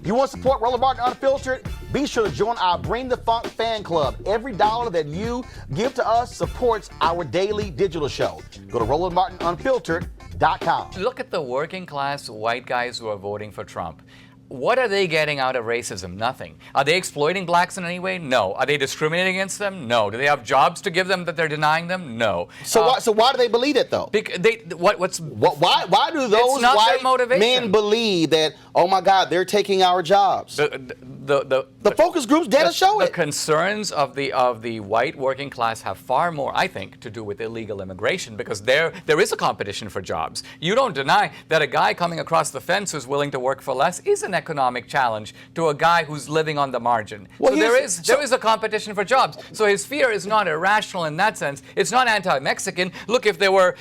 You want to support Roland Martin Unfiltered? Be sure to join our Bring the Funk fan club. Every dollar that you give to us supports our daily digital show. Go to RolandMartinUnfiltered.com. Look at the working class white guys who are voting for Trump. What are they getting out of racism? Nothing. Are they exploiting blacks in any way? No. Are they discriminating against them? No. Do they have jobs to give them that they're denying them? No. So why do they believe it though? Why do those white men believe that, oh my God, they're taking our jobs? The focus groups data show it. The concerns of the white working class have far more, I think, to do with illegal immigration, because there is a competition for jobs. You don't deny that a guy coming across the fence who's willing to work for less is an economic challenge to a guy who's living on the margin. Well, so there is a competition for jobs. So his fear is not irrational in that sense. It's not anti-Mexican. Look, if there were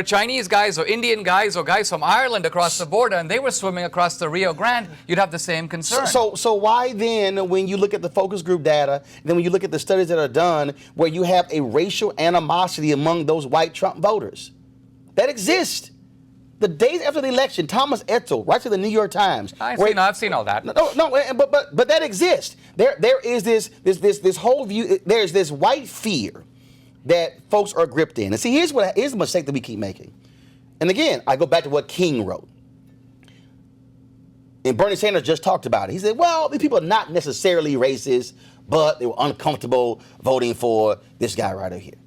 Chinese guys or Indian guys or guys from Ireland across the border and they were swimming across the Rio Grande, you'd have the same concern. So why then, when you look at the focus group data, then when you look at the studies that are done, where you have a racial animosity among those white Trump voters that exist? The days after the election, Thomas Etzel writes to the New York Times. I've seen all that. No, but that exists. There is this whole view. There's this white fear that folks are gripped in. And see, here's the mistake that we keep making. And again, I go back to what King wrote. And Bernie Sanders just talked about it. He said, well, these people are not necessarily racist, but they were uncomfortable voting for this guy right over here.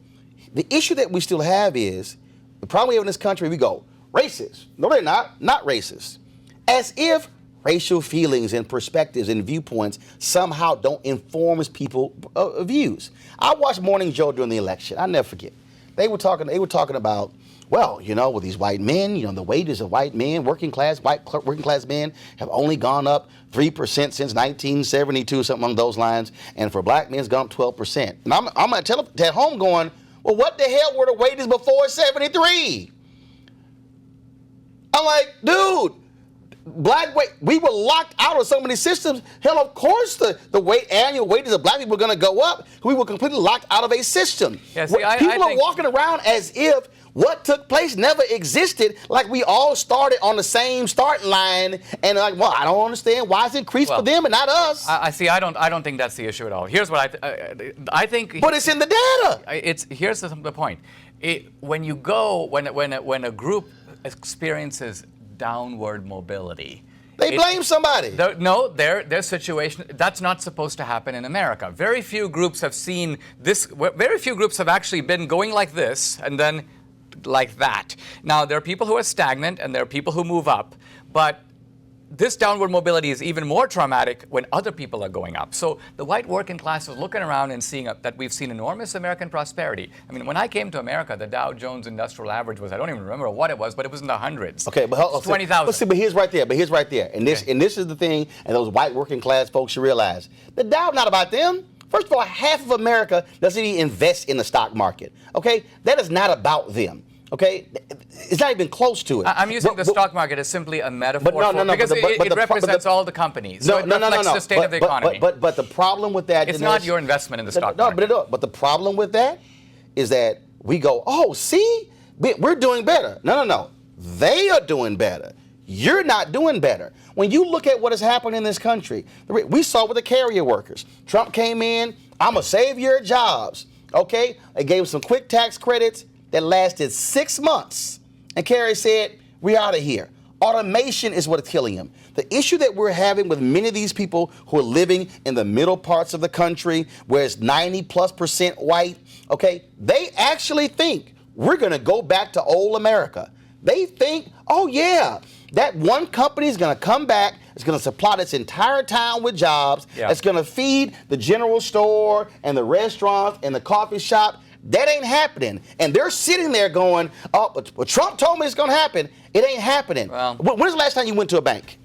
The issue that we still have is, the problem we have in this country, we go, racist. No, they're not racist. As if racial feelings and perspectives and viewpoints somehow don't inform people's views. I watched Morning Joe during the election. I'll never forget. They were talking about, well, with these white men, the wages of white men, working class men have only gone up 3% since 1972, something along those lines, and for black men it's gone up 12%. And I'm going to tell them at home going, well, what the hell were the wages before 73? I'm like, dude, we were locked out of so many systems. Hell, of course the annual wages of black people are going to go up. We were completely locked out of a system. Yeah, see, people are walking around as if what took place never existed, like we all started on the same starting line, and like, well, I don't understand why it's increased for them and not us. I don't think that's the issue at all. Here's what I think. But it's in the data. Here's the point. When a group experiences downward mobility, they blame somebody. Their situation, that's not supposed to happen in America. Very few groups have seen this. Very few groups have actually been going like this and then like that. Now, there are people who are stagnant and there are people who move up, but this downward mobility is even more traumatic when other people are going up. So the white working class is looking around and seeing that we've seen enormous American prosperity. I mean, when I came to America, the Dow Jones Industrial Average was, I don't even remember what it was, but it was in the hundreds. Okay, but 20,000. But here's right there. And this is the thing, and those white working class folks should realize. The Dow not about them. First of all, half of America doesn't even invest in the stock market. Okay? That is not about them. Okay, it's not even close to it. I'm using the stock market as simply a metaphor because it represents all the companies. So it reflects the state of the economy. But the problem with that, it's not your investment in the stock market. But the problem with that is that we go, oh, see, we're doing better. No. They are doing better. You're not doing better. When you look at what has happened in this country, we saw with the carrier workers. Trump came in, I'm going to save your jobs. Okay, they gave them some quick tax credits that lasted 6 months. And Kerry said, we're out of here. Automation is what's killing them. The issue that we're having with many of these people who are living in the middle parts of the country, where it's 90+% white, okay, they actually think we're going to go back to old America. They think, oh yeah, that one company is going to come back, it's going to supply this entire town with jobs, it's going to feed the general store and the restaurants and the coffee shop. That ain't happening. And they're sitting there going, oh, but Trump told me it's going to happen. It ain't happening. Well, when's the last time you went to a bank?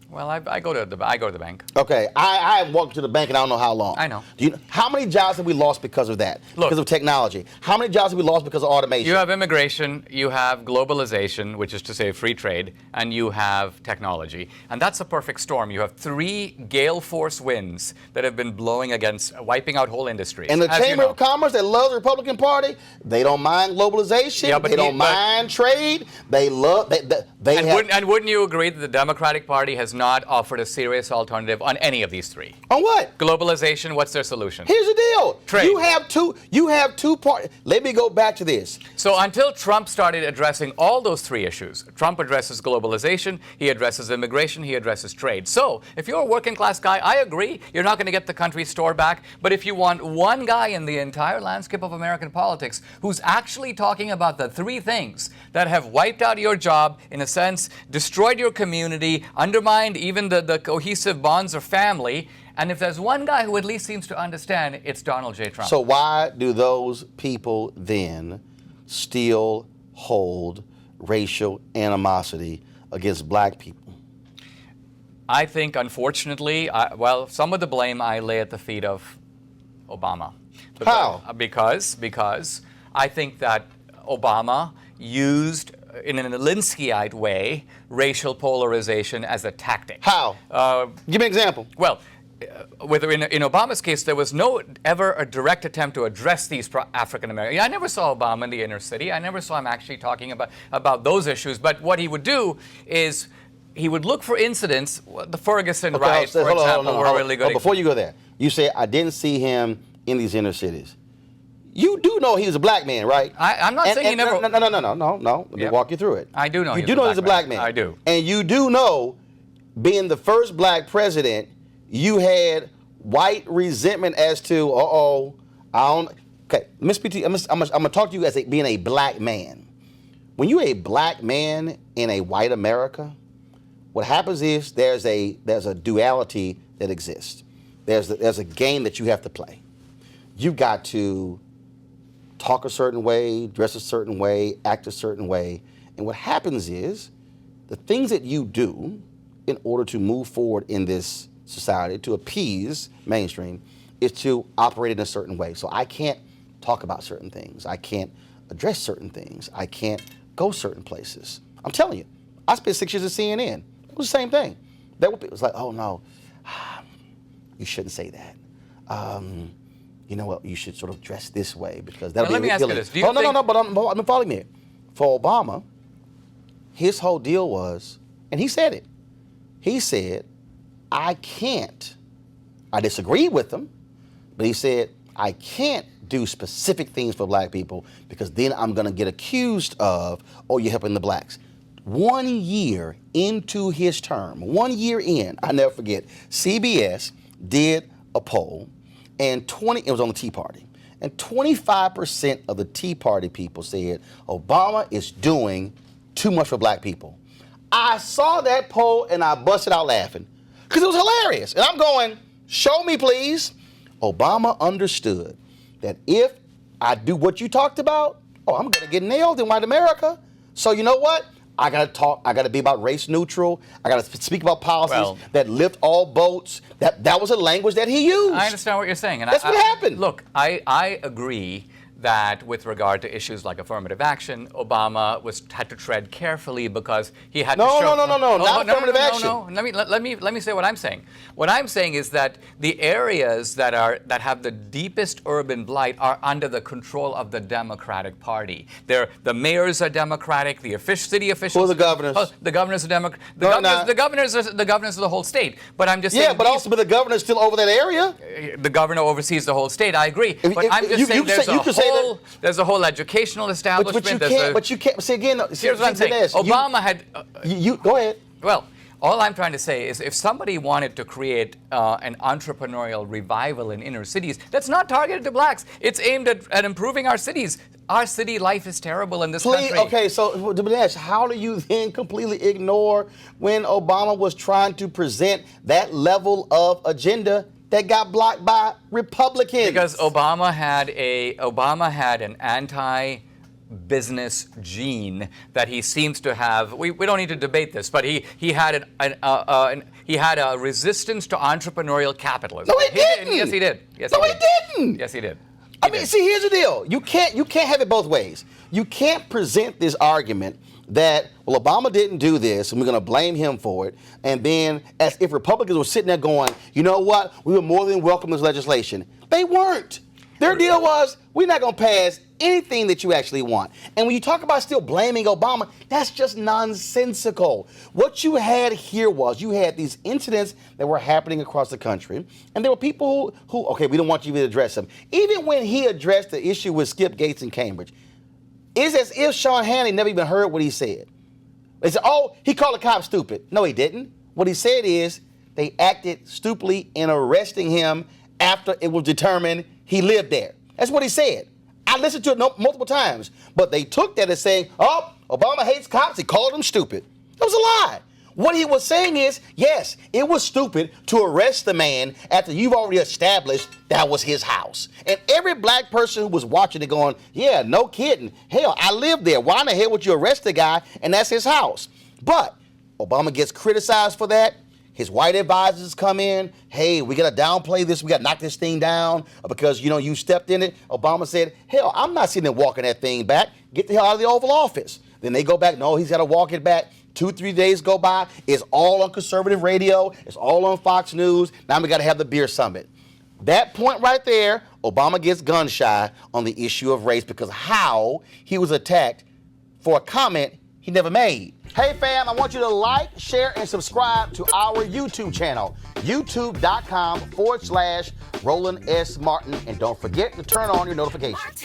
Well, I go to the bank. Okay, I haven't walked to the bank in I don't know how long. I know. How many jobs have we lost because of that? Because of technology? How many jobs have we lost because of automation? You have immigration, you have globalization, which is to say free trade, and you have technology. And that's a perfect storm. You have 3 gale force winds that have been blowing against, wiping out whole industries. And the Chamber of Commerce that loves the Republican Party, they don't mind globalization, they don't mind trade, they love, and wouldn't you agree that the Democratic Party has not offered a serious alternative on any of these three. On what? Globalization, what's their solution? Here's the deal. Trade. You have two parts. Let me go back to this. So until Trump started addressing all those three issues, Trump addresses globalization, he addresses immigration, he addresses trade. So if you're a working class guy, I agree, you're not going to get the country's store back. But if you want one guy in the entire landscape of American politics who's actually talking about the three things that have wiped out your job, in a sense, destroyed your community, undermined even the cohesive bonds of family, and if there's one guy who at least seems to understand, it's Donald J. Trump. So why do those people then still hold racial animosity against black people? I think, unfortunately, some of the blame I lay at the feet of Obama. How? Because I think that Obama used, in an Alinskyite way, racial polarization as a tactic. How? Give me an example. Well, in Obama's case, there was ever a direct attempt to address these African Americans. I never saw Obama in the inner city. I never saw him actually talking about those issues. But what he would do is he would look for incidents. The Ferguson riots, for example, were really good. Before you go there, you say I didn't see him in these inner cities. You do know he was a black man, right? I'm not saying he never. No. Let me walk you through it. I do know. You do know he's a black man. I do. And you do know, being the first black president, you had white resentment as to, okay, Miss PT, I'm gonna talk to you as being a black man. When you're a black man in a white America, what happens is there's a duality that exists. There's a game that you have to play. You've got to talk a certain way, dress a certain way, act a certain way. And what happens is the things that you do in order to move forward in this society, to appease mainstream, is to operate in a certain way. So I can't talk about certain things. I can't address certain things. I can't go certain places. I'm telling you, I spent 6 years at CNN. It was the same thing. It was like, oh no, you shouldn't say that. You know what? You should sort of dress this way because that'll be let me ask you this. No, but I'm following me. For Obama, his whole deal was, and he said it. He said, I disagree with him, but he said, I can't do specific things for black people because then I'm going to get accused of, oh, you're helping the blacks. 1 year into his term, 1 year in, I never forget, CBS did a poll, and it was on the Tea Party, and 25% of the Tea Party people said Obama is doing too much for black people. I saw that poll and I busted out laughing because it was hilarious. And I'm going, show me please. Obama understood that if I do what you talked about, I'm going to get nailed in white America. So you know what? I got to be about race neutral. I got to speak about policies that lift all boats. That was a language that he used. I understand what you're saying. And that's what happened. Look, I agree that with regard to issues like affirmative action, Obama had to tread carefully because he had to show... No, not affirmative action. No. Let me say what I'm saying. What I'm saying is that the areas that have the deepest urban blight are under the control of the Democratic Party. The mayors are Democratic, the city officials... Who are the governors? The governors are Democratic. The governors are the whole state. But I'm just saying... Yeah, but also the governor's still over that area. The governor oversees the whole state, I agree. But I'm just saying there's a whole educational establishment. But you can't. See again. Here's what I'm saying. Obama had. You go ahead. Well, all I'm trying to say is, if somebody wanted to create an entrepreneurial revival in inner cities, that's not targeted to blacks. It's aimed at improving our cities. Our city life is terrible in this country. Okay, so Dinesh, how do you then completely ignore when Obama was trying to present that level of agenda that got blocked by Republicans? Because Obama had an anti-business gene that he seems to have. We don't need to debate this, but he had a resistance to entrepreneurial capitalism. No, he didn't. Yes, he did. He didn't. Yes, he did. See, here's the deal. You can't have it both ways. You can't present this argument that, well, Obama didn't do this, and we're going to blame him for it, and then as if Republicans were sitting there going, you know what, we were more than welcome this legislation. They weren't. Their deal was, we're not going to pass anything that you actually want. And when you talk about still blaming Obama, that's just nonsensical. What you had here was you had these incidents that were happening across the country, and there were people who okay, we don't want you to address them. Even when he addressed the issue with Skip Gates in Cambridge, it's as if Sean Hannity never even heard what he said. They said, oh, he called the cops stupid. No, he didn't. What he said is they acted stupidly in arresting him after it was determined he lived there. That's what he said. I listened to it multiple times, but they took that as saying, oh, Obama hates cops. He called them stupid. That was a lie. What he was saying is, yes, it was stupid to arrest the man after you've already established that was his house. And every black person who was watching it going, yeah, no kidding. Hell, I live there. Why in the hell would you arrest the guy and that's his house? But Obama gets criticized for that. His white advisors come in. Hey, we got to downplay this. We got to knock this thing down because, you stepped in it. Obama said, hell, I'm not sitting there walking that thing back. Get the hell out of the Oval Office. Then they go back. No, he's got to walk it back. 2-3 days go by. It's all on conservative radio. It's all on Fox News. Now we got to have the beer summit. That point right there, Obama gets gun shy on the issue of race because how he was attacked for a comment he never made. Hey fam, I want you to like, share, and subscribe to our YouTube channel, youtube.com/Roland S. Martin. And don't forget to turn on your notifications.